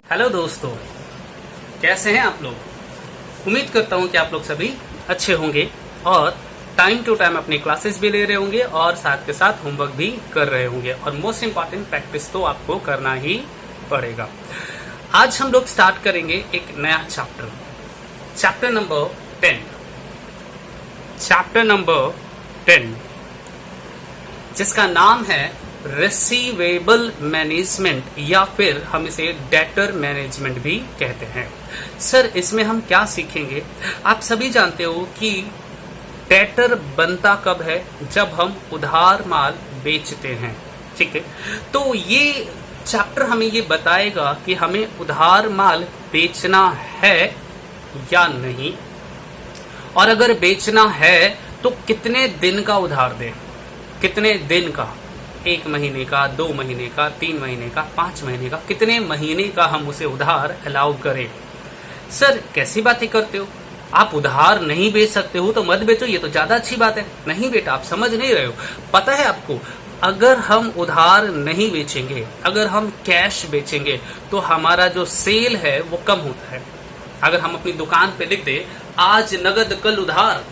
Hello दोस्तों, कैसे हैं आप लोग। उम्मीद करता हूं कि आप लोग सभी अच्छे होंगे और टाइम टू टाइम अपनी क्लासेस भी ले रहे होंगे और साथ के साथ होमवर्क भी कर रहे होंगे। और मोस्ट इम्पॉर्टेंट प्रैक्टिस तो आपको करना ही पड़ेगा। आज हम लोग स्टार्ट करेंगे एक नया चैप्टर नंबर 10, जिसका नाम है रिसीवेबल मैनेजमेंट या फिर हम इसे डेटर मैनेजमेंट भी कहते हैं। सर, इसमें हम क्या सीखेंगे। आप सभी जानते हो कि डेटर बनता कब है, जब हम उधार माल बेचते हैं। ठीक है, तो ये चैप्टर हमें ये बताएगा कि हमें उधार माल बेचना है या नहीं, और अगर बेचना है तो कितने दिन का उधार दें, कितने दिन का, 1 महीने का, 2 महीने का, 3 महीने का, 5 महीने का, कितने महीने का हम उसे उधार अलाउ करें। सर, कैसी बातें करते हो, आप उधार नहीं बेच सकते हो तो मत बेचो, ये तो ज्यादा अच्छी बात है। नहीं बेटा, आप समझ नहीं रहे हो। पता है आपको, अगर हम उधार नहीं बेचेंगे, अगर हम कैश बेचेंगे तो हमारा जो सेल है वो कम होता है। अगर हम अपनी दुकान पे लिख दे आज नगद कल उधार,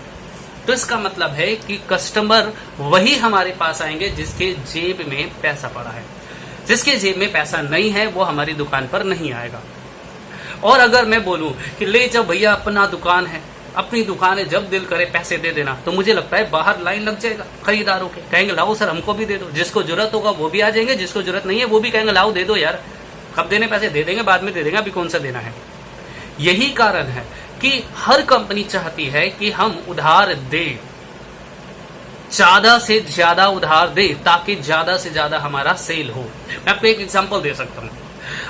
तो इसका मतलब है कि कस्टमर वही हमारे पास आएंगे जिसके जेब में पैसा पड़ा है। जिसके जेब में पैसा नहीं है वो हमारी दुकान पर नहीं आएगा। और अगर मैं बोलूं कि ले जाओ भैया, अपना दुकान है, अपनी दुकान है, जब दिल करे पैसे दे देना, तो मुझे लगता है बाहर लाइन लग जाएगा खरीदारों के। कहेंगे लाओ सर, हमको भी दे दो। जिसको जरूरत होगा वो भी आ जाएंगे, जिसको जरूरत नहीं है वो भी कहेंगे लाओ दे दो यार, कब देने पैसे, दे देंगे, बाद में दे देंगे, अभी कौन सा देना है। यही कारण है कि हर कंपनी चाहती है कि हम उधार दें, ज्यादा से ज्यादा उधार दे, ताकि ज्यादा से ज्यादा हमारा सेल हो। मैं आपको एक एग्जांपल दे सकता हूं।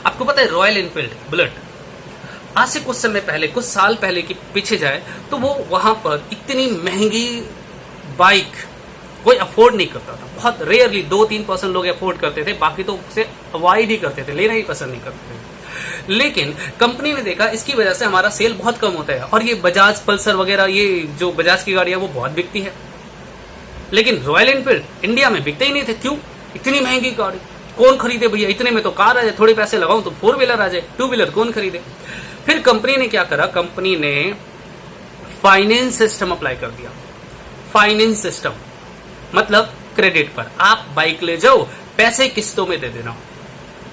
आपको पता है रॉयल एनफील्ड बुलेट, आज से कुछ समय पहले, कुछ साल पहले की पीछे जाए तो वो वहां पर इतनी महंगी बाइक कोई अफोर्ड नहीं करता था। बहुत रेयरली 2-3% लोग अफोर्ड करते थे, बाकी तो उसे अवॉइड ही करते थे, लेना ही पसंद नहीं करते थे। लेकिन कंपनी ने देखा इसकी वजह से हमारा सेल बहुत कम होता है, और ये बजाज पल्सर वगैरह, ये जो बजाज की गाड़ियां वो बहुत बिकती है। लेकिन रॉयल एनफील्ड इंडिया में बिकते ही नहीं थे। क्यों? इतनी महंगी गाड़ी कौन खरीदे भैया, इतने में तो कार आ जाए, थोड़े पैसे लगाऊं तो 4 व्हीलर आ जाए, 2 व्हीलर कौन खरीदे। फिर कंपनी ने क्या करा, कंपनी ने फाइनेंस सिस्टम अप्लाई कर दिया। फाइनेंस सिस्टम मतलब क्रेडिट पर आप बाइक ले जाओ, पैसे किस्तों में दे देना,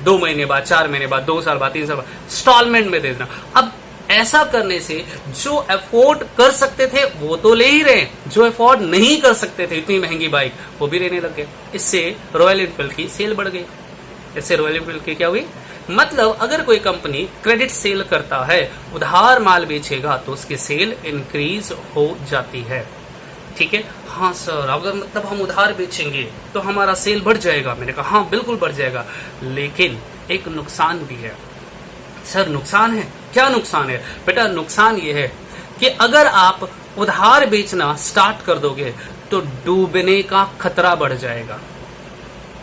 2 महीने बाद, 4 महीने बाद, 2 साल बाद, 3 साल बाद इंस्टॉलमेंट में दे देना। अब ऐसा करने से जो अफोर्ड कर सकते थे वो तो ले ही रहे, जो अफोर्ड नहीं कर सकते थे इतनी महंगी बाइक, वो भी लेने लग गए। इससे रॉयल एनफील्ड की सेल बढ़ गई। इससे रॉयल एनफील्ड की क्या हुई, मतलब अगर कोई कंपनी क्रेडिट सेल करता है, उधार माल बेचेगा, तो उसकी सेल इंक्रीज हो जाती है। ठीक है, हाँ सर, अगर मतलब हम उधार बेचेंगे तो हमारा सेल बढ़ जाएगा। मैंने कहा हाँ बिल्कुल बढ़ जाएगा, लेकिन एक नुकसान भी है। सर नुकसान है, क्या नुकसान है बेटा? नुकसान ये है कि अगर आप उधार बेचना स्टार्ट कर दोगे तो डूबने का खतरा बढ़ जाएगा,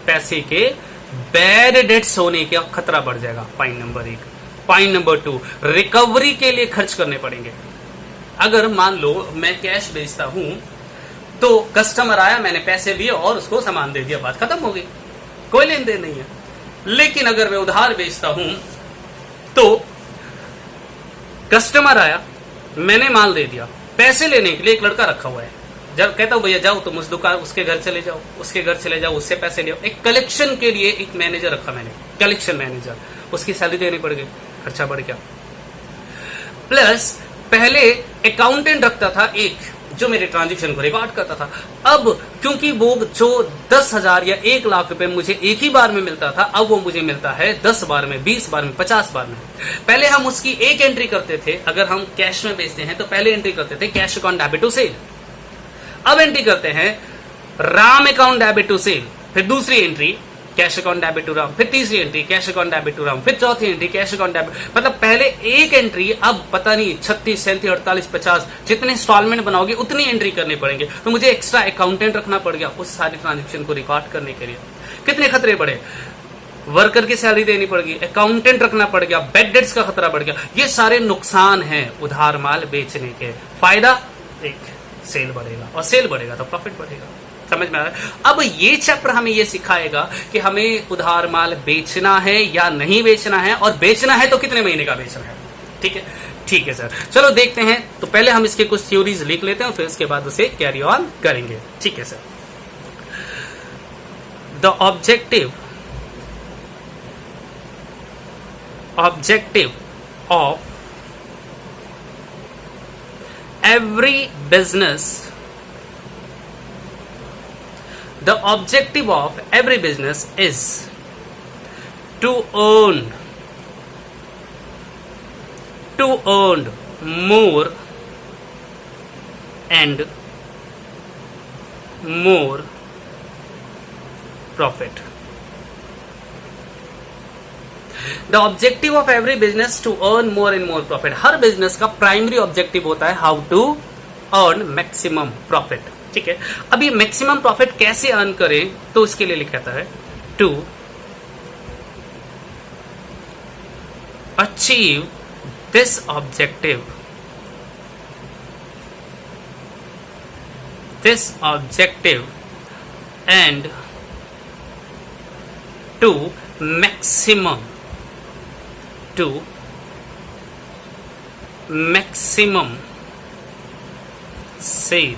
पैसे के बैड डेट्स होने का खतरा बढ़ जाएगा। Point number 1। Point number 2, recovery के लिए खर्च करने पड़ेंगे। अगर मान लो मैं कैश बेचता हूं तो कस्टमर आया, मैंने पैसे लिए और उसको सामान दे दिया, बात खत्म हो गई, कोई लेन देन नहीं है। लेकिन अगर मैं उधार बेचता हूं तो कस्टमर आया, मैंने माल दे दिया, पैसे लेने के लिए एक लड़का रखा हुआ है, जब कहता हूं भैया जाओ तुम उस दुकान, उसके घर चले जाओ, उसके घर चले जाओ, उससे पैसे ले आओ। एक कलेक्शन के लिए एक मैनेजर रखा मैंने, कलेक्शन मैनेजर, उसकी सैलरी देनी पड़ गई, खर्चा बढ़ गया। प्लस पहले अकाउंटेंट रखता था एक, जो मेरे ट्रांजेक्शन को रिकॉर्ड करता था। अब क्योंकि वो जो 10,000 या 1 लाख रुपए मुझे एक ही बार में मिलता था, अब वो मुझे मिलता है 10 बार में, 20 बार में, 50 बार में। पहले हम उसकी एक एंट्री करते थे, अगर हम कैश में बेचते हैं तो पहले एंट्री करते थे cash account debit to sale. अब एंट्री करते हैं Ram account debit to sale, फिर दूसरी entry cash account debit to Ram, फिर तीसरी entry cash account debit to Ram, फिर चौथी एंट्री कैश अकाउंट डेबिट। मतलब पहले एक एंट्री, अब पता नहीं 36, 37, 48, 50 जितने इंस्टॉलमेंट बनाओगे उतनी एंट्री करने पड़ेंगे। तो मुझे एक्स्ट्रा अकाउंटेंट रखना पड़ गया उस सारे ट्रांजेक्शन को रिकॉर्ड करने के लिए। कितने खतरे बढ़े, वर्कर की सैलरी देनी पड़ गई, अकाउंटेंट रखना पड़ गया, बैड डेट्स का खतरा बढ़ गया। ये सारे नुकसान हैं उधार माल बेचने के। फायदा एक, सेल बढ़ेगा, और सेल बढ़ेगा तो प्रॉफिट बढ़ेगा। समझ में आ रहा है? अब ये चैप्टर हमें ये सिखाएगा कि हमें उधार माल बेचना है या नहीं बेचना है, और बेचना है तो कितने महीने का बेचना है। ठीक है, ठीक है सर, चलो देखते हैं। तो पहले हम इसके कुछ थ्योरीज लिख लेते हैं, फिर उसके बाद उसे कैरी ऑन करेंगे। ठीक है sir. The objective of every business the objective of every business is to earn more and more profit. The objective of every business to earn more and more profit. हर business का primary objective होता है how to earn maximum profit. ठीक है, अब ये maximum profit कैसे earn करें, तो उसके लिए लिखा था है to achieve this objective and to maximum sale।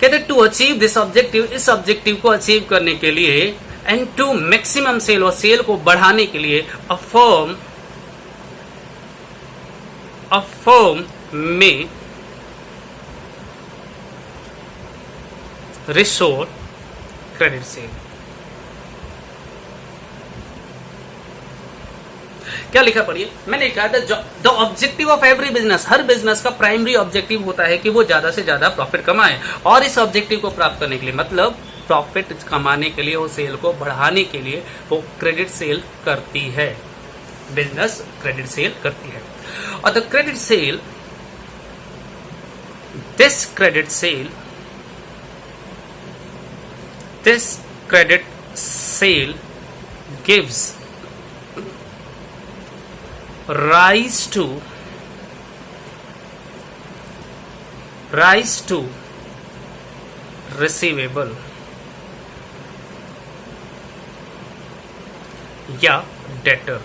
कहते टू अचीव दिस ऑब्जेक्टिव, इस ऑब्जेक्टिव को अचीव करने के लिए, एंड टू मैक्सिमम सेल, और सेल को बढ़ाने के लिए a firm may resort credit sale. क्या लिखा पढ़िए, मैंने कहा था the objective of every business, हर बिजनेस का प्राइमरी ऑब्जेक्टिव होता है कि वो ज्यादा से ज्यादा प्रॉफिट कमाए, और इस ऑब्जेक्टिव को प्राप्त करने के लिए, मतलब प्रॉफिट कमाने के लिए, वो सेल को बढ़ाने के लिए वो क्रेडिट सेल करती है, बिजनेस क्रेडिट सेल करती है। और the credit sale, this credit sale gives rise to receivable या डेटर।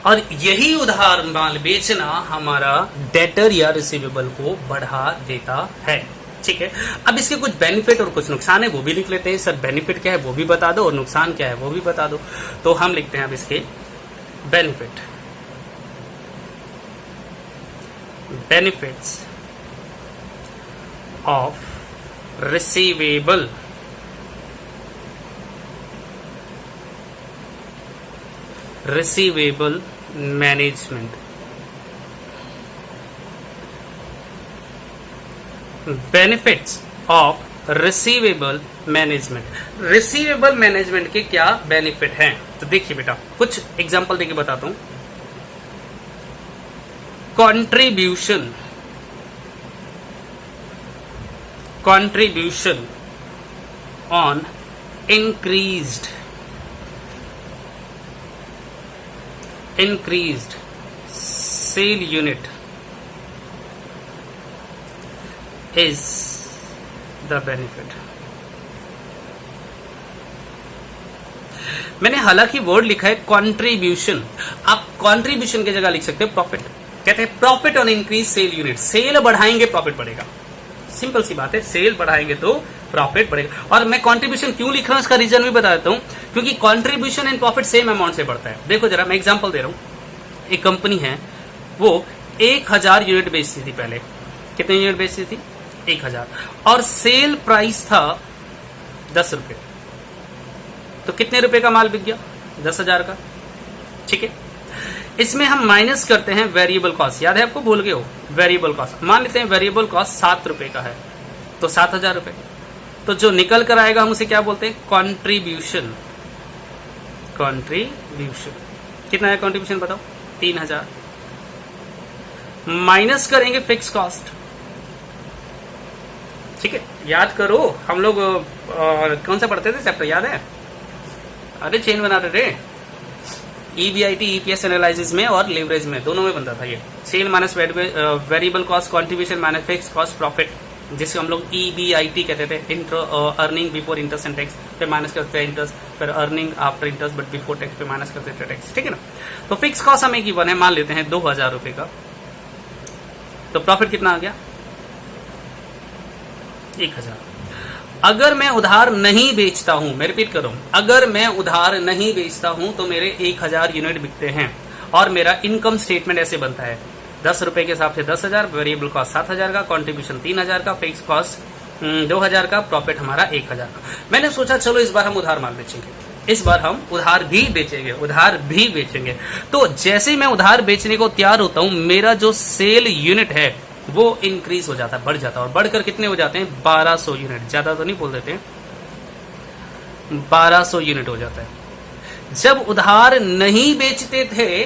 और यही उधार माल बेचना हमारा डेटर या रिसीवेबल को बढ़ा देता है। ठीक है, अब इसके कुछ बेनिफिट और कुछ नुकसान है, वो भी लिख लेते हैं। सर बेनिफिट क्या है वो भी बता दो, और नुकसान क्या है वो भी बता दो। तो हम लिखते हैं अब इसके benefits of receivable management. Benefits of receivable management के क्या बेनिफिट हैं, तो देखिए बेटा कुछ एग्जांपल देके बताता हूं। Contribution on increased sale unit is the benefit। मैंने हालांकि वर्ड लिखा है कंट्रीब्यूशन, आप कंट्रीब्यूशन की जगह लिख सकते हैं प्रॉफिट। कहते हैं profit on increase sale unit, sale बढ़ाएंगे प्रॉफिट बढ़ेगा, सिंपल सी बात है, सेल बढ़ाएंगे तो प्रॉफिट बढ़ेगा। और मैं कंट्रीब्यूशन क्यों लिख रहा हूं इसका रीजन भी बता देता हूं, क्योंकि contribution and profit same amount से बढ़ता है। देखो जरा मैं एग्जांपल दे रहा हूं, एक कंपनी है वो 1000 यूनिट बेचती थी पहले। कितने यूनिट बेचती थी? 1000, और सेल प्राइस था 10 रुपए, तो कितने रुपए का माल बिक गया? 10,000 का। ठीक है, इसमें हम माइनस करते हैं वेरिएबल कॉस्ट, याद है आपको, भूल गए हो वेरिएबल कॉस्ट। मान लेते हैं वेरिएबल कॉस्ट 7 रुपए का है, तो 7,000 रुपए, तो जो निकल कर आएगा हम उसे क्या बोलते हैं? कंट्रीब्यूशन। कितना है कंट्रीब्यूशन बताओ? 3000। माइनस करेंगे फिक्स कॉस्ट। ठीक है, याद करो, हम लोग कौन सा पढ़ते थे चैप्टर, याद है? अरे चेन बनाते थे, EBIT EPS एनालिसिस में और लेवरेज में, दोनों में बनता था ये। Sale minus variable cost, contribution minus fix cost, profit, जिसको हम लोग EBIT कहते थे, earning before interest and tax, फिर माइनस करते हैं इंटरेस्ट, फिर earning after interest but before tax, फिर माइनस करते हैं टैक्स, ठीक है ना। तो फिक्स कॉस्ट हमें गिवन है, मान लेते हैं 2000 रुपए का, तो प्रॉफिट कितना आ गया 1000। अगर मैं उधार नहीं बेचता हूं, मैं रिपीट कर रहा हूं, अगर मैं उधार नहीं बेचता हूं तो मेरे 1000 यूनिट बिकते हैं और मेरा इनकम स्टेटमेंट ऐसे बनता है 10 रुपए के हिसाब से 10,000, वेरिएबल कॉस्ट 7,000 का, कॉन्ट्रीब्यूशन 3,000 का, फिक्स कॉस्ट 2,000 का, प्रॉफिट हमारा 1,000 का। मैंने सोचा चलो इस बार हम उधार माल बेचेंगे, इस बार हम उधार भी बेचेंगे, उधार भी बेचेंगे। तो जैसे ही मैं उधार बेचने को तैयार होता हूं, मेरा जो सेल यूनिट है वो इंक्रीज हो जाता है, बढ़ जाता है, और बढ़कर कितने हो जाते हैं 1200 यूनिट, ज्यादा तो नहीं बोल देते हैं, 1200 यूनिट हो जाता है। जब उधार नहीं बेचते थे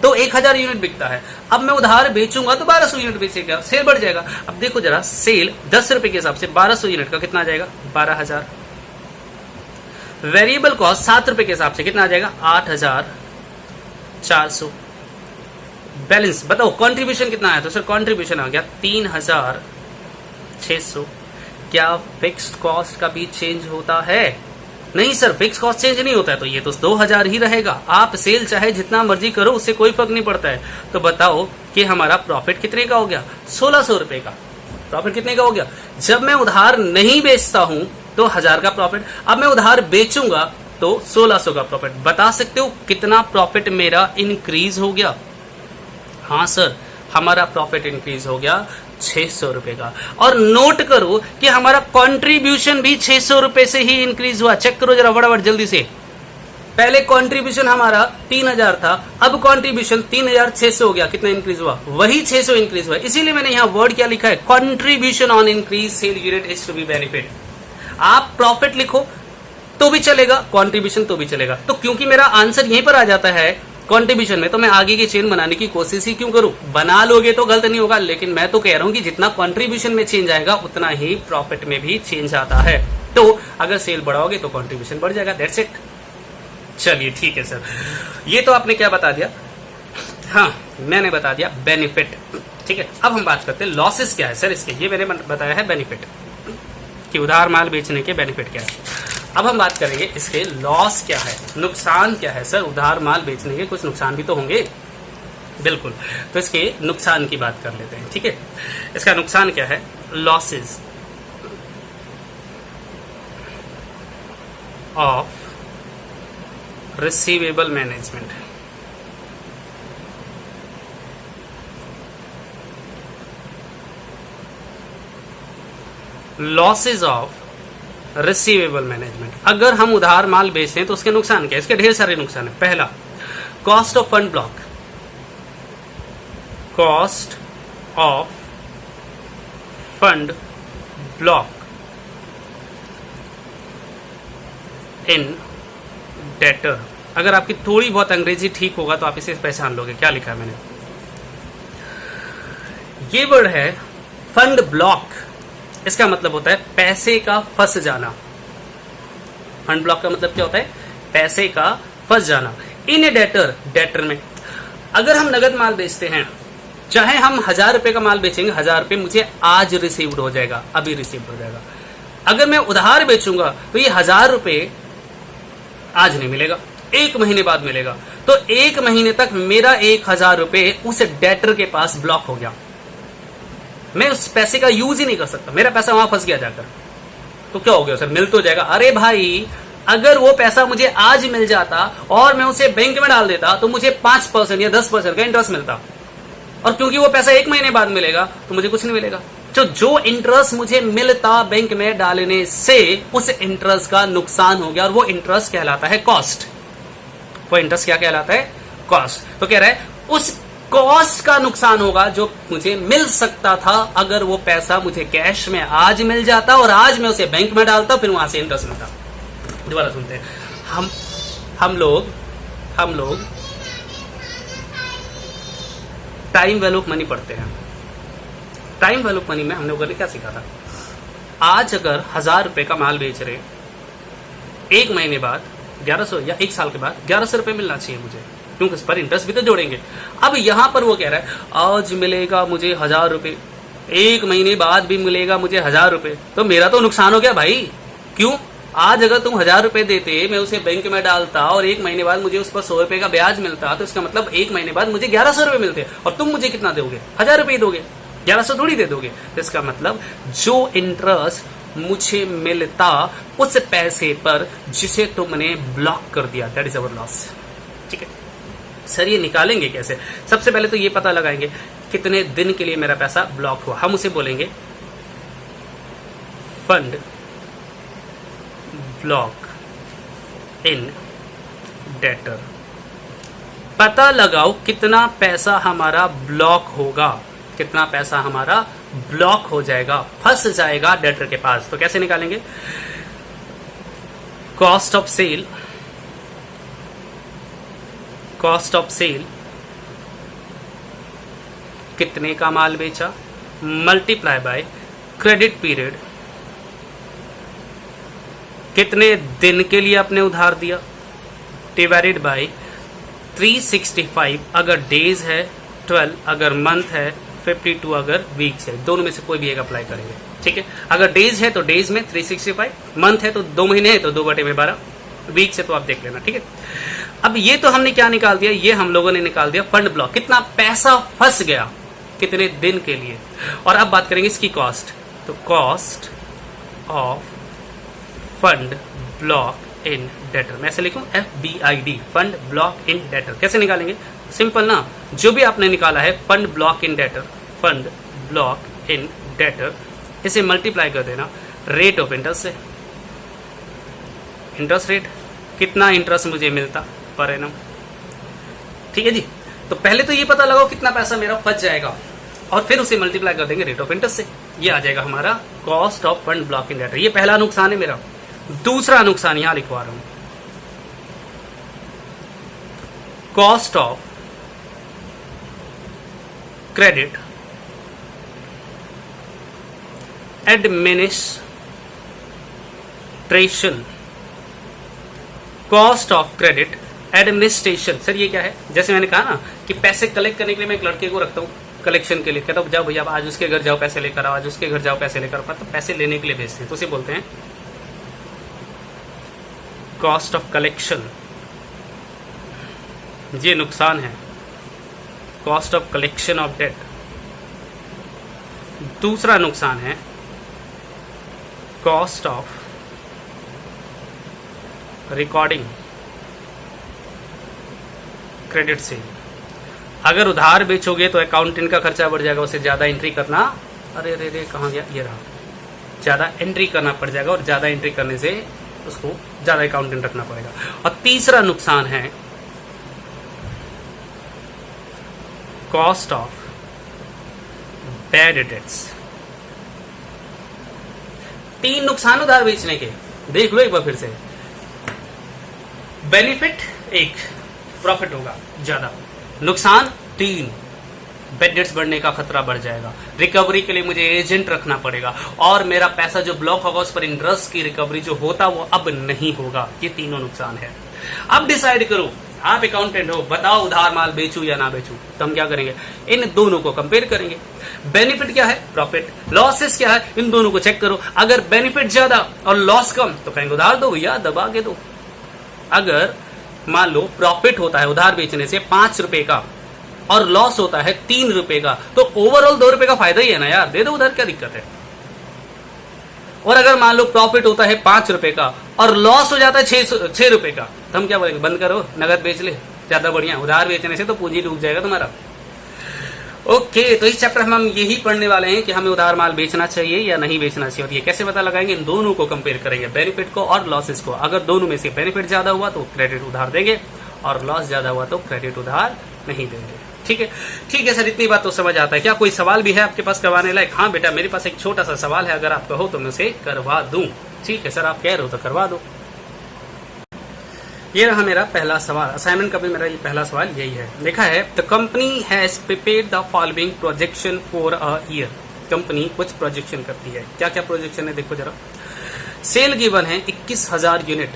तो 1000 यूनिट बिकता है, अब मैं उधार बेचूंगा तो 1200 यूनिट बेचेगा, सेल बढ़ जाएगा। अब देखो जरा, सेल 10 रुपए के हिसाब से 1200 यूनिट का कितना आ जाएगा 12,000, वेरिएबल कॉस्ट 7 रुपए के हिसाब से कितना आ जाएगा 8,400, बैलेंस बताओ कंट्रीब्यूशन कितना आया, तो सर कंट्रीब्यूशन आ गया 3,600। क्या फिक्स्ड कॉस्ट का भी चेंज होता है? नहीं सर, फिक्स कॉस्ट चेंज नहीं होता है, तो ये तो 2000 ही रहेगा। आप सेल चाहे जितना मर्जी करो, उससे कोई फर्क नहीं पड़ता है। तो बताओ कि हमारा प्रॉफिट कितने का हो गया 1600 रुपए का। प्रॉफिट कितने का हो गया? जब मैं उधार नहीं बेचता हूं तो 1000 का प्रॉफिट, अब मैं उधार बेचूंगा तो 1600 का प्रॉफिट। बता सकते हो कितना प्रॉफिट मेरा इंक्रीज हो गया? हाँ सर, हमारा प्रॉफिट इंक्रीज हो गया 600 रुपए का। और नोट करो कि हमारा कंट्रीब्यूशन भी 600 रुपए से ही इंक्रीज हुआ। चेक करो जरा फटाफट जल्दी से। पहले कंट्रीब्यूशन हमारा 3000 था, अब कंट्रीब्यूशन 3600 हो गया। कितना इंक्रीज हुआ? वही 600 इंक्रीज हुआ। इसीलिए मैंने यहाँ वर्ड क्या लिखा है, contribution on increase sale unit is to be benefit. आप प्रॉफिट लिखो तो भी चलेगा, कंट्रीब्यूशन तो भी चलेगा। तो क्योंकि मेरा आंसर यहीं पर आ जाता है कंट्रीब्यूशन में, तो मैं आगे की चेन बनाने की कोशिश ही क्यों करूं? बना लोगे तो गलत नहीं होगा, लेकिन मैं तो कह रहा हूं कि जितना कंट्रीब्यूशन में चेंज आएगा उतना ही प्रॉफिट में भी चेंज आता है। तो अगर सेल बढ़ाओगे तो कंट्रीब्यूशन बढ़ जाएगा। That's it. चलिए ठीक है सर, ये तो आपने क्या बता दिया? हाँ, मैंने बता दिया बेनिफिट। ठीक है, अब हम बात करते हैं लॉसेस क्या है सर इसके। ये मैंने बताया है बेनिफिट, कि उधार माल बेचने के बेनिफिट क्या है। अब हम बात करेंगे इसके लॉस क्या है, नुकसान क्या है। सर उधार माल बेचने के कुछ नुकसान भी तो होंगे। बिल्कुल, तो इसके नुकसान की बात कर लेते हैं। ठीक है, इसका नुकसान क्या है? Losses of receivable management. Losses of receivable management. अगर हम उधार माल बेचते हैं तो उसके नुकसान क्या है? इसके ढेर सारे नुकसान है। पहला, cost of fund block. Cost of fund block in debtor. अगर आपकी थोड़ी बहुत अंग्रेजी ठीक होगा तो आप इसे पहचान लोगे। क्या लिखा है मैंने? ये वर्ड है फंड ब्लॉक। इसका मतलब होता है पैसे का फंस जाना। फंड ब्लॉक का मतलब क्या होता है? पैसे का फंस जाना। इन ए डेटर, डेटर में अगर हम नगद माल बेचते हैं, चाहे हम 1000 रुपए का माल बेचेंगे, 1000 रुपए मुझे आज रिसीव्ड हो जाएगा, अभी रिसीव्ड हो जाएगा। अगर मैं उधार बेचूंगा तो ये 1000 रुपए आज नहीं मिलेगा, 1 महीने बाद मिलेगा। तो 1 महीने तक मेरा 1000 रुपए उस डेटर के पास ब्लॉक हो गया। मैं उस पैसे का यूज ही नहीं कर सकता, मेरा पैसा वहां फंस गया जाकर। तो क्या हो गया सर? मिल तो जाएगा। अरे भाई, अगर वो पैसा मुझे आज मिल जाता और मैं उसे बैंक में डाल देता तो मुझे 5% या 10% का इंटरेस्ट मिलता, और क्योंकि वो पैसा 1 महीने बाद मिलेगा तो मुझे कुछ नहीं मिलेगा। तो जो इंटरेस्ट मुझे मिलता बैंक में डालने से, उस इंटरेस्ट का नुकसान हो गया, और वो इंटरेस्ट कहलाता है कॉस्ट। वो इंटरेस्ट क्या कहलाता है? कॉस्ट। तो कह रहा है उस कॉस्ट का नुकसान होगा जो मुझे मिल सकता था अगर वो पैसा मुझे कैश में आज मिल जाता और आज मैं उसे बैंक में डालता, फिर वहां से इंटरेस्ट मिलता। दोबारा सुनते हैं। हम लोग टाइम वैल्यू ऑफ मनी पढ़ते हैं। टाइम वैल्यू ऑफ मनी में हम लोगों ने क्या सीखा था? आज अगर 1000 रुपए का माल बेच रहे, 1 महीने बाद 1100 या 1 साल के बाद 1100 रुपए मिलना चाहिए मुझे। क्योंकि उस पर इंटरेस्ट भी तो जोड़ेंगे। अब यहां पर वो कह रहा है आज मिलेगा मुझे 1000 रुपए, 1 महीने बाद भी मिलेगा मुझे 1000 रुपए, तो मेरा तो नुकसान हो गया भाई। क्यों? आज अगर तुम 1000 रुपए देते, मैं उसे बैंक में डालता और 1 महीने बाद मुझे उस पर 100 रुपए का ब्याज मिलता, तो इसका मतलब 1 महीने बाद मुझे 1100 रुपए मिलते, और तुम मुझे कितना दोगे? 1000 रुपए दोगे, 1100 थोड़ी दे दोगे। तो इसका मतलब जो इंटरेस्ट मुझे मिलता उस पैसे पर जिसे तुमने ब्लॉक कर दिया, दैट इज अवर लॉस। ठीक है सर, ये निकालेंगे कैसे? सबसे पहले तो ये पता लगाएंगे कितने दिन के लिए मेरा पैसा ब्लॉक हुआ। हम उसे बोलेंगे फंड ब्लॉक इन डेटर। पता लगाओ कितना पैसा हमारा ब्लॉक होगा, कितना पैसा हमारा ब्लॉक हो जाएगा, फंस जाएगा डेटर के पास। तो कैसे निकालेंगे? Cost of sale, cost of sale कितने का माल बेचा, मल्टीप्लाई बाय क्रेडिट पीरियड, कितने दिन के लिए आपने उधार दिया, डिवाइडेड बाय 365 अगर डेज है, 12 अगर मंथ है, 52 अगर वीक्स है। दोनों में से कोई भी एक अप्लाई करेंगे। ठीक है, अगर डेज है तो डेज में 365, मंथ है तो 2 महीने है तो 2/12, वीक्स है तो आप देख लेना। ठीक है, अब ये तो हमने क्या निकाल दिया, ये हम लोगों ने निकाल दिया फंड ब्लॉक, कितना पैसा फंस गया कितने दिन के लिए। और अब बात करेंगे इसकी कॉस्ट। तो cost of fund block in debtor, मैं ऐसे लिखूं FBID, fund block in debtor. कैसे निकालेंगे? सिंपल ना, जो भी आपने निकाला है fund block in debtor, fund block in debtor, इसे मल्टीप्लाई कर देना रेट ऑफ इंटरेस्ट से। इंटरेस्ट रेट, कितना इंटरेस्ट मुझे मिलता पर एनम। ठीक है जी, तो पहले तो ये पता लगाओ कितना पैसा मेरा फंस जाएगा, और फिर उसे मल्टीप्लाई कर देंगे रेट ऑफ इंटरेस्ट से। ये आ जाएगा हमारा cost of fund block in debtor. ये पहला नुकसान है मेरा। दूसरा नुकसान यहां लिखवा रहा हूं, cost of credit administration, cost of credit administration. Sir ये क्या है? जैसे मैंने कहा ना कि पैसे कलेक्ट करने के लिए मैं एक लड़के को रखता हूं कलेक्शन के लिए, कहता हूं जाओ भैया आज उसके घर जाओ पैसे लेकर आओ, आज उसके घर जाओ पैसे लेकर आओ, तो पैसे लेने के लिए भेजते हैं, तो उसे बोलते हैं कॉस्ट ऑफ कलेक्शन। ये नुकसान है, cost of collection of debt. दूसरा नुकसान है cost of recording credit sale. अगर उधार बेचोगे तो अकाउंटेंट का खर्चा बढ़ जाएगा, उसे ज्यादा एंट्री करना, अरे अरे अरे कहां गया, ये रहा, ज्यादा एंट्री करना पड़ जाएगा, और ज्यादा एंट्री करने से उसको ज्यादा अकाउंटेंट रखना पड़ेगा। और तीसरा नुकसान है कॉस्ट ऑफ बैड डेट्स। 3 नुकसान उधार बेचने के, देख लो एक बार फिर से। बेनिफिट 1, प्रॉफिट होगा ज्यादा। नुकसान 3, बैड डेट्स बढ़ने का खतरा बढ़ जाएगा, रिकवरी के लिए मुझे एजेंट रखना पड़ेगा, और मेरा पैसा जो ब्लॉक होगा उस पर इंटरेस्ट की रिकवरी जो होता वो अब नहीं होगा। ये तीनों नुकसान है। अब डिसाइड करो, आप अकाउंटेंट हो, बताओ उधार माल बेचूं या ना बेचूं। तो हम क्या करेंगे, इन दोनों को कंपेयर करेंगे। बेनिफिट क्या है, प्रॉफिट, लॉसेस क्या है, इन दोनों को चेक करो। अगर बेनिफिट ज्यादा और लॉस कम तो कहेंगे उधार दो भैया, दबा के दो। अगर मान लो प्रॉफिट होता है उधार बेचने से 5 रुपए का और लॉस होता है 3 रुपए का, तो ओवरऑल 2 रुपए का फायदा ही है ना यार, दे दो उधार, क्या दिक्कत है। और अगर मान लो प्रॉफिट होता है 5 रुपए का और लॉस हो जाता है 6 रुपए का, तो हम क्या बोलेंगे, बंद करो, नगद बेच ले, ज्यादा बढ़िया। उधार बेचने से तो पूंजी डूब जाएगा तुम्हारा। ओके, तो इस चैप्टर में हम यही पढ़ने वाले हैं कि हमें उधार माल बेचना चाहिए या नहीं बेचना चाहिए, और ये कैसे पता लगाएंगे, इन दोनों को कंपेयर करेंगे, बेनिफिट को और लॉसेस को। अगर दोनों में से बेनिफिट ज्यादा हुआ तो क्रेडिट उधार देंगे, और लॉस ज्यादा हुआ तो क्रेडिट उधार नहीं देंगे। ठीक है, ठीक है सर, इतनी बात तो समझ आता है। क्या कोई सवाल भी है आपके पास करवाने लायक? हाँ बेटा, मेरे पास एक छोटा सा सवाल है, अगर आपका हो तो मैं उसे करवा दूं। ठीक है सर, आप कह रहे हो तो करवा दो। ये रहा मेरा पहला सवाल, असाइनमेंट का भी मेरा ये पहला सवाल यही है। लिखा है the company has prepared the following projection for a year. Company कुछ प्रोजेक्शन करती है, क्या क्या प्रोजेक्शन है देखो जरा। सेल गिवन है 21,000 unit,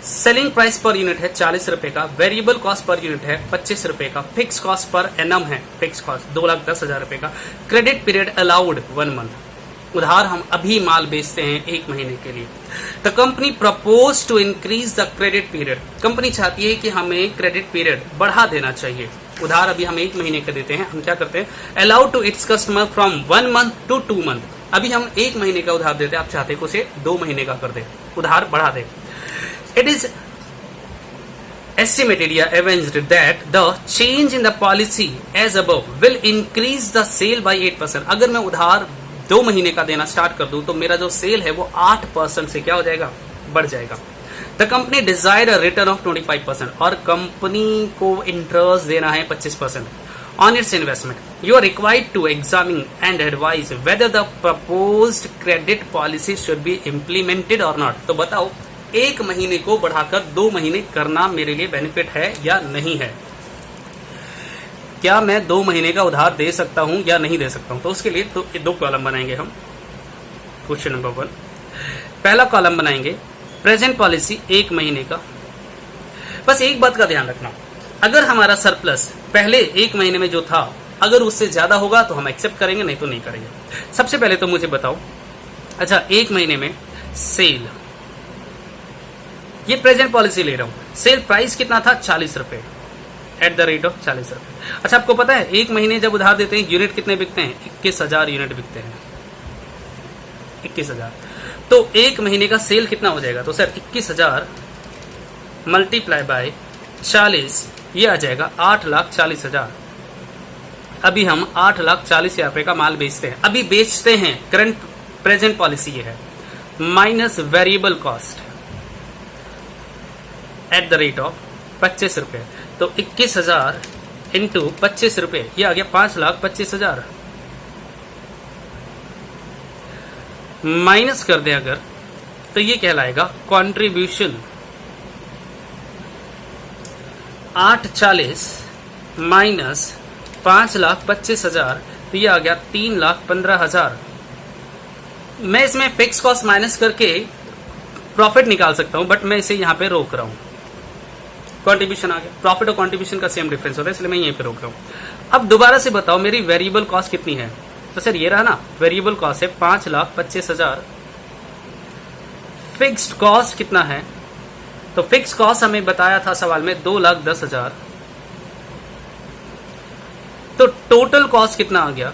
selling price per unit है 40 रुपए का, वेरिएबल कॉस्ट पर यूनिट है 25 रुपए का, फिक्स कॉस्ट पर एनम है, फिक्स कॉस्ट 2,10,000 रुपए का, क्रेडिट पीरियड अलाउड 1 मंथ, उधार हम अभी माल बेचते हैं 1 महीने के लिए। The company propose to increase the credit period, company चाहती है कि हमें क्रेडिट पीरियड बढ़ा देना चाहिए, उधार अभी हम 1 महीने का देते हैं, हम क्या करते हैं allowed to its customer from 1 month to 2 month, अभी हम 1 महीने का उधार देते हैं, आप चाहते हैं कि उसे 2 महीने का कर दे, उधार बढ़ा दे। It is estimated या avenged that the change in the policy as above will increase the sale by 8%। अगर मैं उधार 2 महीने का देना स्टार्ट कर दूं तो मेरा जो सेल है वो 8% से क्या हो जाएगा, बढ़ जाएगा। The company desire a return of 25% और कंपनी को इंटरेस्ट देना है 25% on its investment. You are required to examine and advise whether the proposed credit policy should be implemented और नॉट। तो बताओ 1 महीने को बढ़ाकर 2 महीने करना मेरे लिए बेनिफिट है या नहीं है, क्या मैं 2 महीने का उधार दे सकता हूं या नहीं दे सकता हूं। तो उसके लिए तो 2 कॉलम बनाएंगे हम। क्वेश्चन नंबर 1, पहला कॉलम बनाएंगे प्रेजेंट पॉलिसी 1 महीने का। बस एक बात का ध्यान रखना, अगर हमारा सरप्लस पहले 1 महीने में जो था अगर उससे ज्यादा होगा तो हम एक्सेप्ट करेंगे, नहीं तो नहीं करेंगे। सबसे पहले तो मुझे बताओ, अच्छा 1 महीने में सेल, ये प्रेजेंट पॉलिसी ले रहा हूं, सेल प्राइस कितना था 40 रुपए एट द रेट ऑफ 40 रुपए। अच्छा आपको पता है 1 महीने जब उधार देते हैं यूनिट कितने बिकते हैं, 21,000 यूनिट बिकते हैं, 21,000। तो 1 महीने का सेल कितना हो जाएगा, तो सर 21,000 मल्टीप्लाई बाय 40, ये आ जाएगा 8,40,000। अभी हम 8,40,000 रुपए का माल बेचते हैं, अभी बेचते हैं, करंट प्रेजेंट पॉलिसी ये है, minus variable cost at the rate of 25 रुपए। तो 21,000 इंटू 25 रुपए, ये आ गया 5,25,000। माइनस कर दें अगर तो ये कहलाएगा कंट्रीब्यूशन। 8,40 माइनस 5,25,000, तो ये आ गया 3,15,000। मैं इसमें फिक्स कॉस्ट माइनस करके प्रॉफिट निकाल सकता हूं, बट मैं इसे यहां पे रोक रहा हूं। कंट्रीब्यूशन आ गया, प्रॉफिट और कंट्रीब्यूशन का सेम डिफरेंस होता है, इसलिए मैं यहीं पे रोक रहा हूं। अब दोबारा से बताओ मेरी वेरिएबल कॉस्ट कितनी है, तो सर ये रहा ना, वेरिएबल कॉस्ट है 5,25,000। फिक्स्ड कॉस्ट कितना है, तो फिक्स कॉस्ट हमें बताया था सवाल में 2,10,000। तो टोटल कॉस्ट कितना आ गया,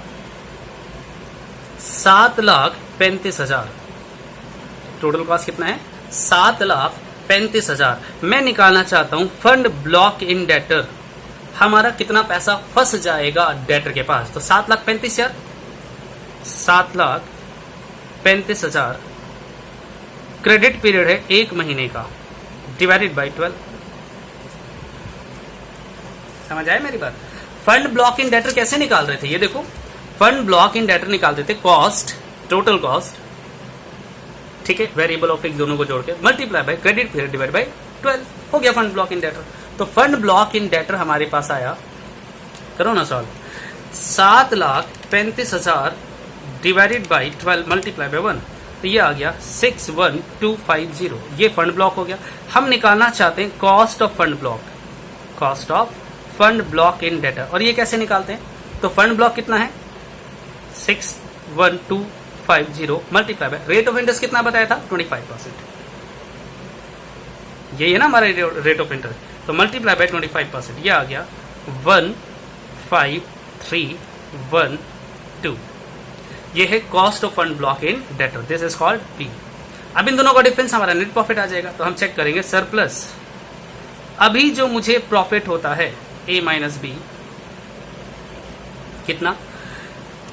7,35,000। टोटल कॉस्ट कितना है, 7,35,000। मैं निकालना चाहता हूं फंड ब्लॉक इन डेटर, हमारा कितना पैसा फंस जाएगा डेटर के पास, तो 7,35,000, 7,35,000 क्रेडिट पीरियड है 1 महीने का, डिवाइडेड बाई 12। समझ आए मेरी बात। फंड ब्लॉक इन डेटर कैसे निकाल रहे थे, ये देखो, फंड ब्लॉक इन डेटर निकालते थे कॉस्ट, टोटल कॉस्ट, ठीक है, वेरिएबल और फिक्स दोनों को जोड़ के multiply by credit period divide by 12, हो गया फंड ब्लॉक इन डेटर। तो फंड ब्लॉक इन डेटर हमारे पास आया, करो ना solve, 7,35,000 divided by 12 multiply by 1, तो ये आ गया 61,250। ये फंड ब्लॉक हो गया। हम निकालना चाहते हैं cost of fund block, cost of fund block in debtor, और ये कैसे निकालते हैं, तो फंड ब्लॉक कितना है 61,250 multiply by rate of interest कितना बताया था 25%, ये है ना हमारा रेट ऑफ इंटरेस्ट, तो मल्टीप्लाई बाय 25%, ये आ गया 153,112। ये है cost of fund block in debtor, this is called P. अब इन दोनों का डिफरेंस हमारा नेट प्रॉफिट आ जाएगा, तो हम चेक करेंगे सरप्लस। अभी जो मुझे प्रॉफिट होता है ए माइनस बी कितना,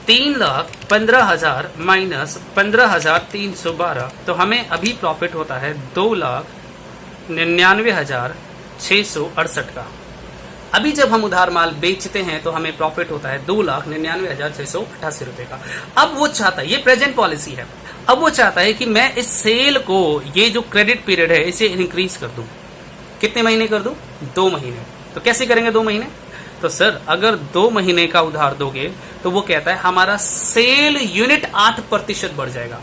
3,15,000 माइनस 15,312, तो हमें अभी प्रॉफिट होता है 2,99,668 का। अभी जब हम उधार माल बेचते हैं तो हमें प्रॉफिट होता है 2,99,688 रुपए का। अब वो चाहता है, ये प्रेजेंट पॉलिसी है, अब वो चाहता है कि मैं इस सेल को, ये जो क्रेडिट पीरियड है इसे इंक्रीज कर दूं, कितने महीने कर दूं, 2 महीने। तो कैसे करेंगे 2 महीने, तो सर अगर 2 महीने का उधार दोगे तो वो कहता है हमारा सेल यूनिट 8% बढ़ जाएगा।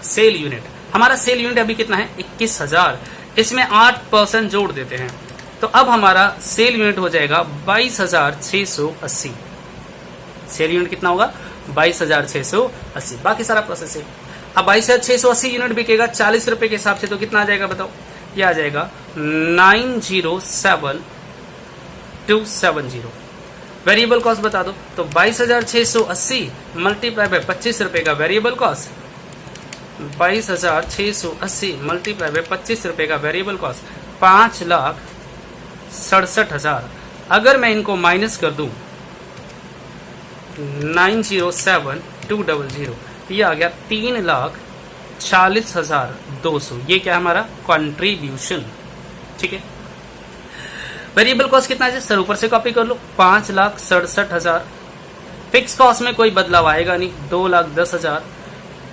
सेल यूनिट, हमारा सेल यूनिट अभी कितना है 21,000, इसमें 8% जोड़ देते हैं, तो अब हमारा सेल यूनिट हो जाएगा 22,680। सेल यूनिट कितना होगा? 22,680। बाकी सारा प्रोसेस है। अब 22,680 यूनिट बिकेगा 40 रुपए के हिसाब से, तो कितना आ जाएगा बताओ? ये आ जाएगा 907270। वेरिएबल कॉस्ट बता दो, तो 22,680 मल्टीप्लाई बाय 25 रुपए का वेरिएबल कॉस्ट, 22,680 मल्टीप्लाई बाय 25 रुपए का वेरिएबल कॉस्ट 5,67,000। अगर मैं इनको माइनस कर दूं 907200, ये आ गया 3,40,200। ये क्या हमारा कंट्रीब्यूशन। ठीक है, वेरिएबल कॉस्ट कितना है सर? ऊपर से कॉपी कर लो, 5,67,000। फिक्स कॉस्ट में कोई बदलाव आएगा नहीं, 2,10,000।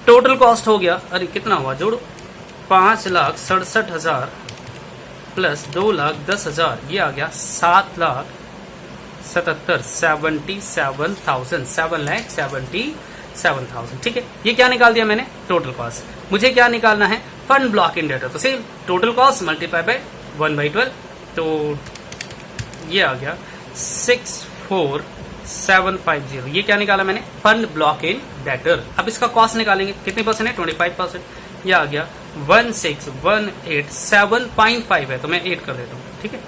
टोटल कॉस्ट हो गया, अरे कितना हुआ जोड़ो, 5,67,000 प्लस 2,10,000, ये आ गया 7,77,000। ठीक है, ये क्या निकाल दिया मैंने? Total cost. मुझे क्या निकालना है? Fund block in debtor. तो same total cost multiply by 1/12, तो ये आ गया 64,750। ये क्या निकाला मैंने? Fund block in debtor. अब इसका कॉस्ट निकालेंगे, कितने परसेंट है? 25%। ये आ गया 16,187.5 है, तो मैं 8 कर देता हूँ। ठीक है,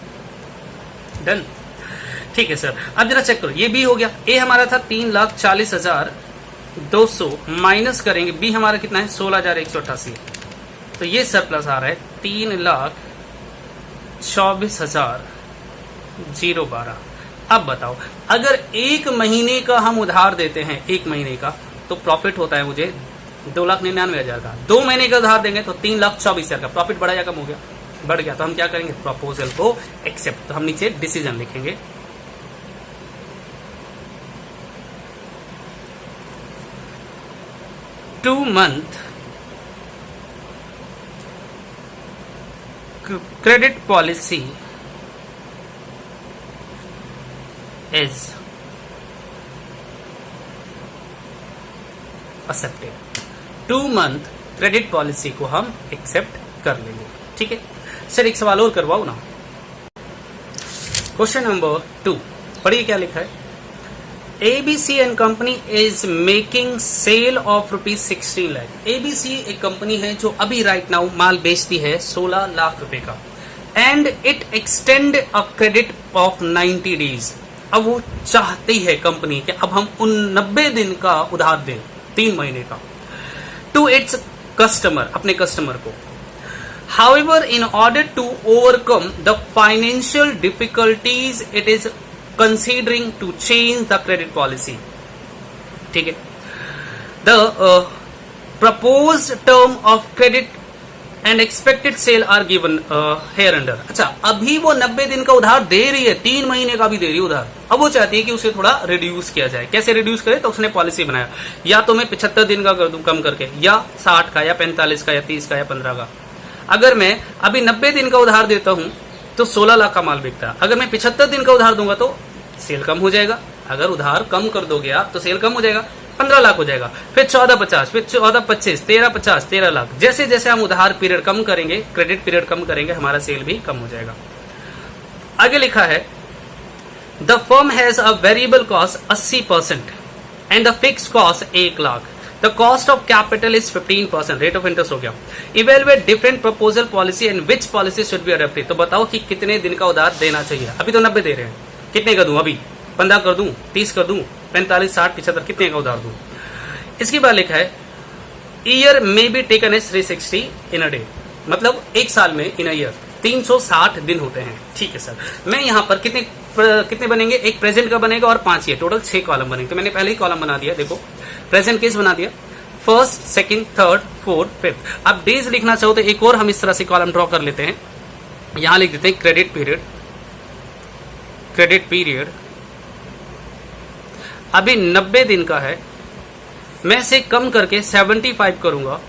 डन। ठीक है सर, अब जरा चेक करो, ये बी हो गया। ए हमारा था 3,40,200, माइनस करेंगे बी हमारा कितना है? 16,188। तो ये सरप्लस आ रहा है 3,24,012। अब बताओ, अगर 1 महीने का हम उधार देते हैं, 1 महीने का, तो प्रॉफिट होता है मुझे 2,99,000 का। 2 महीने का उधार देंगे तो 3,24,000 का। प्रॉफिट बढ़ा या कम हो गया? बढ़ गया। तो हम क्या करेंगे? प्रपोजल को एक्सेप्ट। तो हम नीचे डिसीजन लिखेंगे। Two month credit policy is accepted. 2 month credit policy को हम एक्सेप्ट कर लेंगे। ठीक है सर, एक सवाल और करवाओ ना। क्वेश्चन नंबर 2 पढ़िए क्या लिखा है। ABC and company is making sale of ₹16 lakh. ABC एक कंपनी है जो अभी राइट नाउ माल बेचती है 16 लाख रुपए का, and it extend a credit of 90 days. अब वो चाहती है कंपनी कि अब हम उन 90 दिन का उधार दें, 3 महीने का, टू इट्स कस्टमर, अपने कस्टमर को। However, in order to overcome the financial difficulties, it is considering to change the credit policy. ठीक है, the proposed term of credit and expected sale are given here under. अच्छा, अभी वो 90 दिन का उधार दे रही है, 3 महीने का भी दे रही है उधार। अब वो चाहती है कि उसे थोड़ा रिड्यूस किया जाए। कैसे रिड्यूस करे? तो उसने पॉलिसी बनाया, या तो मैं 75 दिन का कर दूं कम करके, या 60 का, या 45 का, या 30 का, या 15 का। अगर मैं अभी 90 दिन का उधार देता हूं तो 16 लाख का माल बिकता है। अगर मैं 75 दिन का उधार दूंगा तो सेल कम हो जाएगा। अगर उधार कम कर दोगे आप तो सेल कम हो जाएगा, 15 लाख हो जाएगा, फिर 14,50, फिर 14,25, 13,50, 13 लाख। जैसे जैसे हम उधार पीरियड कम करेंगे, क्रेडिट पीरियड कम करेंगे, हमारा सेल भी कम हो जाएगा। आगे लिखा है, the firm has a variable cost 80% and the fix cost 1 lakh. The cost of capital is 15%, rate of interest हो गया। Evaluate different proposal policy and which policy should be adopted। तो बताओ कि कितने दिन का उधार देना चाहिए। अभी तो 90 दे रहे हैं, कितने का दूं? अभी 15 कर दूं, 30 कर दूं, 45, 60, 75, कितने का उधार दूं? इसके बाद लिखा है, year may be taken as 360 in a day. मतलब एक साल में इन अ ईयर 360 दिन होते हैं। ठीक है सर, मैं यहाँ पर कितने बनेंगे? एक प्रेजेंट का बनेगा और 5 ये, टोटल 6 कॉलम बनेंगे। तो मैंने पहले ही कॉलम बना दिया, देखो प्रेजेंट केस बना दिया, first, second, third, fourth, fifth. अब डेज लिखना चाहो तो एक और हम इस तरह से कॉलम ड्रॉ कर लेते हैं। यहां लिख देते हैं क्रेडिट पीरियड, क्रेडिट पीरियड अभी 90 दिन का है, मैं से कम करके 75 करूंगा,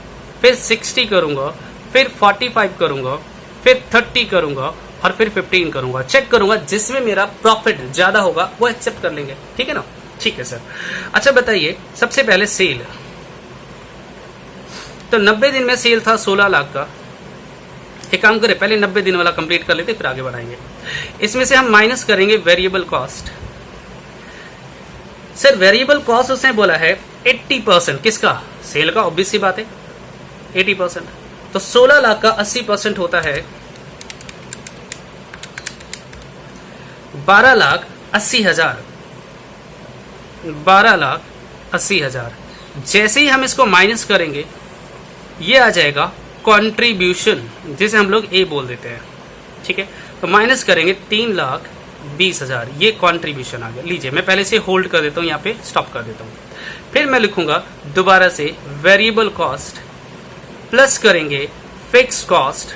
फिर 60 करूंगा, फिर 45 करूंगा, फिर 30 करूंगा, और फिर 15 करूंगा। चेक करूंगा जिसमें मेरा प्रॉफिट ज्यादा होगा वो एक्सेप्ट कर लेंगे। ठीक है ना? ठीक है सर। अच्छा बताइए, सबसे पहले सेल, तो 90 दिन में सेल था 16 लाख का, एक काम करें, पहले 90 दिन वाला कंप्लीट कर लेते फिर आगे बढ़ाएंगे। इसमें से हम माइनस करेंगे variable cost. Sir variable cost उसने बोला है 80%, किसका? सेल का, ऑब्वियस सी बात है 80%। तो 16 लाख का 80% होता है 12,80,000। 12,80,000। जैसे ही हम इसको माइनस करेंगे ये आ जाएगा कंट्रीब्यूशन, जिसे हम लोग ए बोल देते हैं, ठीक है। तो माइनस करेंगे 3,20,000, ये कंट्रीब्यूशन आ गया। लीजिए मैं पहले से होल्ड कर देता हूँ, यहाँ पे स्टॉप कर देता हूँ। फिर मैं लिखूंगा दोबारा से वेरिएबल कॉस्ट प्लस करेंगे फिक्स कॉस्ट,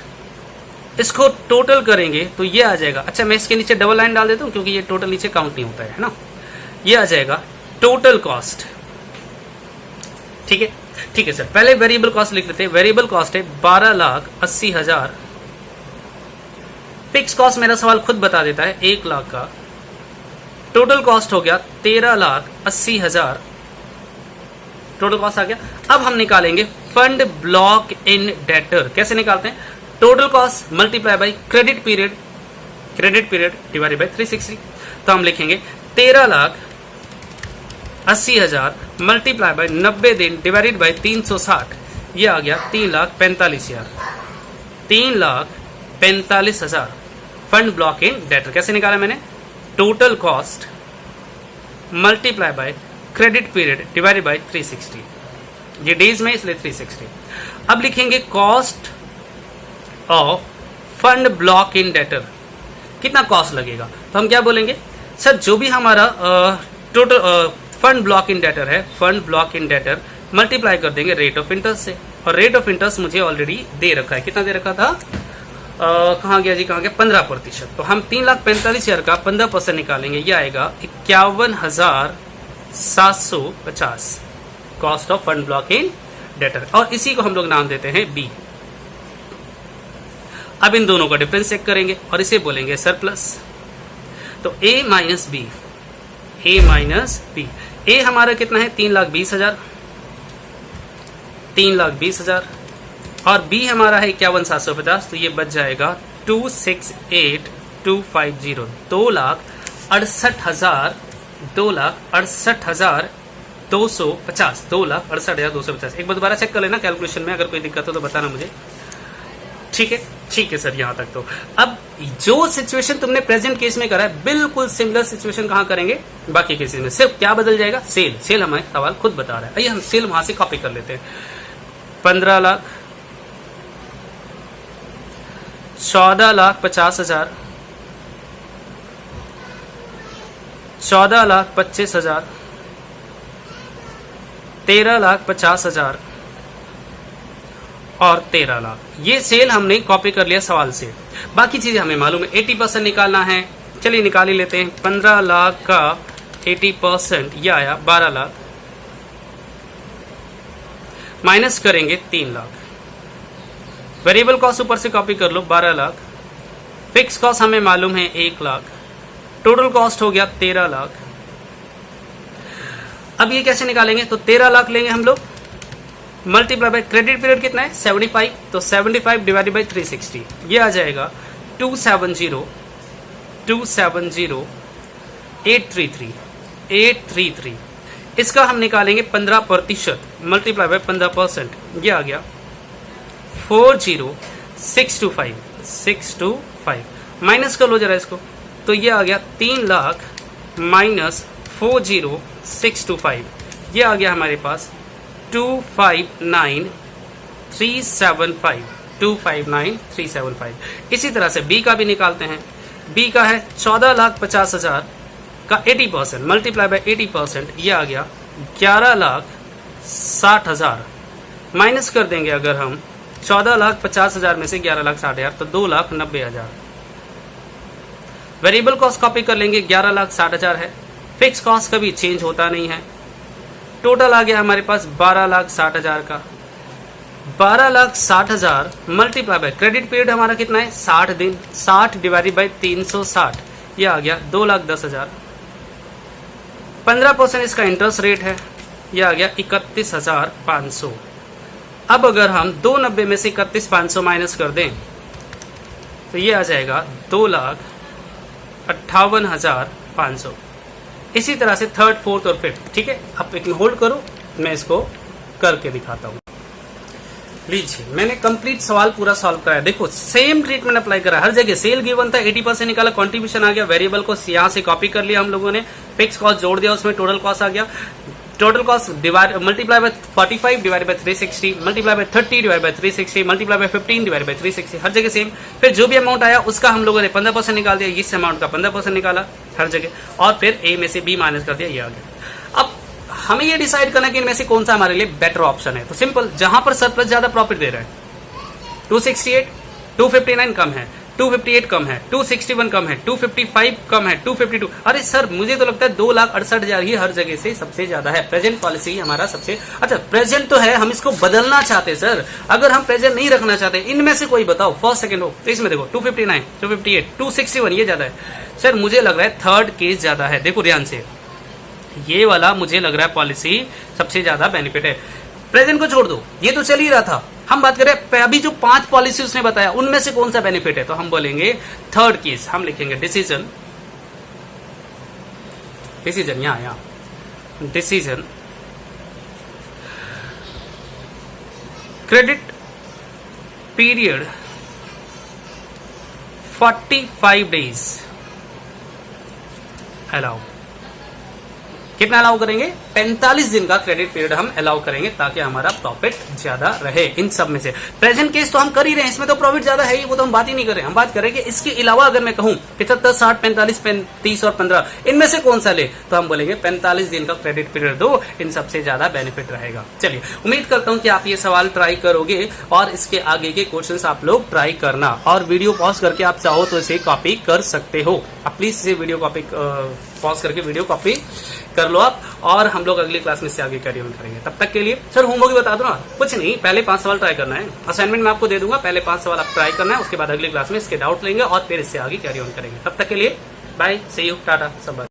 इसको टोटल करेंगे तो ये आ जाएगा। अच्छा मैं इसके नीचे डबल लाइन डाल देता हूँ क्योंकि ये टोटल नीचे काउंट नहीं होता है ना। ये आ जाएगा टोटल कॉस्ट, ठीक है। ठीक है सर, पहले वेरिएबल कॉस्ट लिख लेते हैं। वेरिएबल कॉस्ट है 12,80,000। फिक्स कॉस्ट मेरा सवाल खुद बता देता है 1 लाख का। टोटल कॉस्ट हो गया 13,80,000। टोटल कॉस्ट आ गया। अब हम निकालेंगे फंड ब्लॉक इन डेटर। कैसे निकालते हैं? Total cost multiply by credit period divided by 360। तो हम लिखेंगे 13,80,000 मल्टीप्लाई बाय 90 दिन डिवाइडेड बाय 360। ये आ गया 3,45,000। 3,45,000 फंड ब्लॉक इन डेटर। कैसे निकाला मैंने? Total cost multiply by credit period divided by 360। ये डेज में इसलिए 360। अब लिखेंगे cost of fund block in debtor. कितना कॉस्ट लगेगा? तो हम क्या बोलेंगे सर, जो भी हमारा total fund block in debtor है, fund block in debtor multiply कर देंगे रेट ऑफ इंटरेस्ट से। और रेट ऑफ इंटरेस्ट मुझे ऑलरेडी दे रखा है। कितना दे रखा था? कहाँ गया जी, कहाँ गया? 15%। तो हम 3,45,000 का 15% निकालेंगे। ये आएगा 51,750 cost of fund block in debtor. और इसी को हम लोग नाम देते हैं बी। अब इन दोनों का डिफरेंस चेक करेंगे और इसे बोलेंगे सरप्लस। तो ए माइनस बी, ए माइनस बी। ए हमारा कितना है? 3,20,000। 3,20,000 और बी हमारा है 51,750। तो ये बच जाएगा 2,68,250। 2,68,000 2,68,250। 2,68,250। एक बार दोबारा चेक कर लेना कैलकुलेशन में, अगर कोई दिक्कत हो तो बताना मुझे। ठीक है, ठीक है सर, यहां तक तो। अब जो सिचुएशन तुमने प्रेजेंट केस में करा है बिल्कुल सिमिलर सिचुएशन कहां करेंगे? बाकी केसेस में। सिर्फ क्या बदल जाएगा? सेल। सेल हमें सवाल खुद बता रहा है। आइए हम सेल वहां से कॉपी कर लेते हैं। 15 लाख, 14,50,000, 14,25,000, 13,50,000 और 13 लाख। ये सेल हमने कॉपी कर लिया सवाल से। बाकी चीजें हमें मालूम है। 80% निकालना है, चलिए निकाल ही लेते हैं। 15 लाख का 80% ये आया 12 लाख। माइनस करेंगे 3 लाख। वेरिएबल कॉस्ट ऊपर से कॉपी कर लो 12 लाख। फिक्स कॉस्ट हमें मालूम है 1 लाख। टोटल कॉस्ट हो गया 13 लाख। अब ये कैसे निकालेंगे? तो 13 लाख लेंगे हम लोग, मल्टीप्लाई बाय क्रेडिट पीरियड कितना है? 75। तो 75 डिवाइडेड बाय 360। ये आ जाएगा 270,833। इसका हम निकालेंगे 15%, मल्टीप्लाई बाय 15%। ये आ गया 40,625। माइनस कर लो जरा इसको। तो ये आ गया 3 लाख माइनस 40,625। ये आ गया हमारे पास 259,375। 259,375। इसी तरह से बी का भी निकालते हैं। बी का है 14,50,000 का 80%, मल्टीप्लाई बाय 80%। ये आ गया 11,60,000। माइनस कर देंगे अगर हम 14,50,000 में से 11,60,000 तो 2,90,000। वेरिएबल कॉस्ट कॉपी कर लेंगे, 11,60,000 है। फिक्स कॉस्ट कभी चेंज होता नहीं है। टोटल आ गया हमारे पास 12,60,000 का। 12,60,000 मल्टीप्लाई बाय क्रेडिट पीरियड हमारा कितना है? 60 दिन। 60 डिवाइडेड बाय 360। ये आ गया 2,10,000। 15% इसका इंटरेस्ट रेट है। ये आ गया 31,500। अब अगर हम 290 में से 31,500 माइनस कर दें तो ये आ जाएगा 2,58,500। इसी तरह से थर्ड, फोर्थ और फिफ्थ। ठीक है, आप एक होल्ड करो, मैं इसको करके दिखाता हूँ। लीजिए, मैंने कंप्लीट सवाल पूरा सॉल्व कराया। देखो सेम ट्रीटमेंट अप्लाई करा हर जगह। सेल गिवन था 80% निकाला, कंट्रीब्यूशन आ गया, वेरिएबल को यहाँ से कॉपी कर लिया हम लोगों ने, फिक्स कॉस्ट जोड़ दिया, उसमें टोटल कॉस्ट आ गया। Total cost multiply bye 45 divide by 360 multiply by 30 divide by 360 multiply by 15 divide by 360, हर जगह सेम। फिर जो भी अमाउंट आया उसका हम लोगों ने 15% निकाल दिया, इस अमाउंट का 15% निकाला हर जगह, और फिर ए में से बी माइनस कर दिया, ये आ गया। अब हमें ये डिसाइड करना है कि इनमें से कौन सा हमारे लिए बेटर ऑप्शन है। तो सिंपल, जहां पर सरप्लस ज्यादा प्रॉफिट दे रहा है, 268, 259 कम है, 258 कम है, 261 कम है, 255 कम है, 252। अरे सर मुझे तो लगता है 2,68,000 ही हर जगह से सबसे ज्यादा है। प्रेजेंट पॉलिसी हमारा सबसे अच्छा प्रेजेंट तो है, हम इसको बदलना चाहते हैं सर। अगर हम प्रेजेंट नहीं रखना चाहते, इनमें से कोई बताओ, फर्स्ट सेकंड हो तो इसमें देखो 259, 258, 261 ये ज्यादा है। सर मुझे लग रहा है थर्ड केस ज्यादा है। देखो ध्यान से, ये वाला मुझे लग रहा है पॉलिसी सबसे ज्यादा बेनिफिट है। प्रेजेंट को छोड़ दो, ये तो चल ही रहा था। हम बात करें अभी जो 5 पॉलिसी उसने बताया उनमें से कौन सा बेनिफिट है, तो हम बोलेंगे थर्ड केस। हम लिखेंगे डिसीजन, डिसीजन यहां decision credit period 45 days allow. कितना अलाउ करेंगे? 45 दिन का क्रेडिट पीरियड हम अलाउ करेंगे, ताकि हमारा प्रॉफिट ज्यादा रहे। इन सब में से प्रेजेंट केस तो हम कर ही रहे हैं, इसमें तो प्रॉफिट ज्यादा है ही, वो तो हम बात ही नहीं कर रहे हैं। हम बात करें कि इसके अलावा अगर मैं कहूं 75, 60, 45, 30 और 15, इनमें से कौन सा ले, तो हम बोलेंगे 45 दिन का क्रेडिट पीरियड दो, इन सबसे ज्यादा बेनिफिट रहेगा। चलिए, उम्मीद करता हूं कि आप ये सवाल ट्राई करोगे और इसके आगे के क्वेश्चंस आप लोग ट्राई करना, और वीडियो पॉज करके आप चाहो तो इसे कॉपी कर सकते हो। आप प्लीज इसे वीडियो कॉपी पॉज करके वीडियो कॉपी कर लो आप, और हम लोग अगली क्लास में से आगे कैरी ऑन करेंगे। तब तक के लिए सर होमवर्क बता दो ना। कुछ नहीं, पहले 5 सवाल ट्राई करना है, असाइनमेंट मैं आपको दे दूंगा, पहले 5 सवाल आप ट्राई करना है, उसके बाद अगली क्लास में इसके डाउट लेंगे और फिर इससे आगे कैरी ऑन करेंगे। तब तक के लिए बाय, सी यू, टाटा, सब बाय।